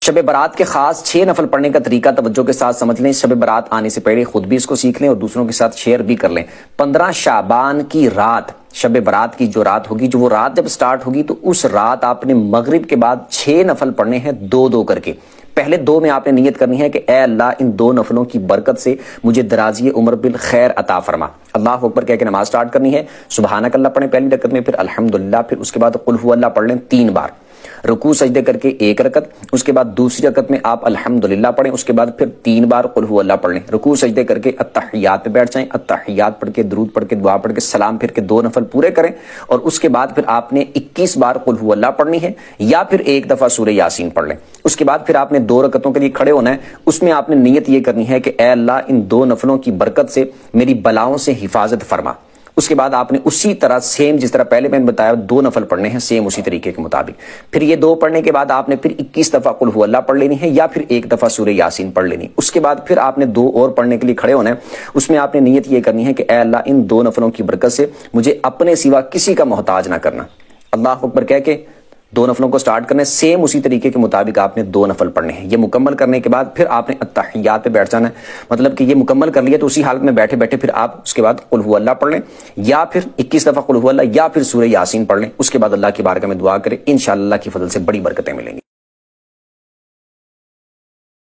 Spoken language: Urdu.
شب برات کے خاص 6 نفل پڑھنے کا طریقہ توجہ کے ساتھ سمجھ لیں. شب برات آنے سے پہلے خود بھی اس کو سیکھ لیں اور دوسروں کے ساتھ شیئر بھی کر لیں. 15 شعبان کی رات، شب برات کی جو رات ہوگی، جو وہ رات جب سٹارٹ ہوگی تو اس رات آپ نے مغرب کے بعد 6 نفل پڑھنے ہیں 2 کر کے. پہلے 2 میں آپ نے نیت کرنی ہے کہ اے اللہ ان 2 نفلوں کی برکت سے مجھے درازی عمر بالخیر عطا فرما. اللہ اکبر کہہ کے نماز سٹارٹ کرنی ہے. سبحانک اللہ پڑھیں پہلی رکعت میں، پھر الحمدللہ، پھر اس کے بعد قل ہو اللہ پڑھ لیں 3 بار. رکوع سجدے کر کے 1 رکعت، اس کے بعد دوسری رکعت میں آپ الحمدللہ پڑھیں، اس کے بعد پھر 3 بار قل ہو اللہ پڑھ لیں. رکوع سجدے کر کے التحیات پہ بیٹھ جائیں، التحیات پڑھ کے درود پڑھ کے دعا پڑھ کے سلام پھر کے 2 نفل پورے کریں، اور اس کے بعد پھر آپ نے 21 بار قل ہو اللہ پڑھنی ہے یا پھر 1 دفعہ سورہ یاسین پڑھ لیں. اس کے بعد پھر آپ نے 2 رکعتوں کے لیے کھڑے ہونا ہے. اس میں آپ نے نیت یہ کرنی ہے کہ اے اللہ ان 2 نفلوں کی برکت سے میری بلاؤں سے حفاظت فرما. اس کے بعد آپ نے اسی طرح سیم جس طرح پہلے میں نے بتایا 2 نفل پڑھنے ہیں سیم اسی طریقے کے مطابق. پھر یہ 2 پڑھنے کے بعد آپ نے پھر 21 دفعہ قل ہو اللہ پڑھ لینی ہے یا پھر 1 دفعہ سورہ یاسین پڑھ لینی. اس کے بعد پھر آپ نے 2 اور پڑھنے کے لیے کھڑے ہونا ہے. اس میں آپ نے نیت یہ کرنی ہے کہ اے اللہ ان 2 نفلوں کی برکت سے مجھے اپنے سوا کسی کا محتاج نہ کرنا. اللہ اکبر کہہ کے 2 نفلوں کو سٹارٹ کرنے، سیم اسی طریقے کے مطابق آپ نے 2 نفل پڑھنے ہیں. یہ مکمل کرنے کے بعد پھر آپ نے التحیات پہ بیٹھ جانا ہے. مطلب کہ یہ مکمل کر لیا تو اسی حالت میں بیٹھے بیٹھے پھر آپ اس کے بعد قل ہو اللہ پڑھ لیں یا پھر 21 دفعہ قل ہو اللہ یا پھر سورہ یاسین پڑھ لیں. اس کے بعد اللہ کی بارگاہ میں دعا کریں، انشاءاللہ کی فضل سے بڑی برکتیں ملیں گی.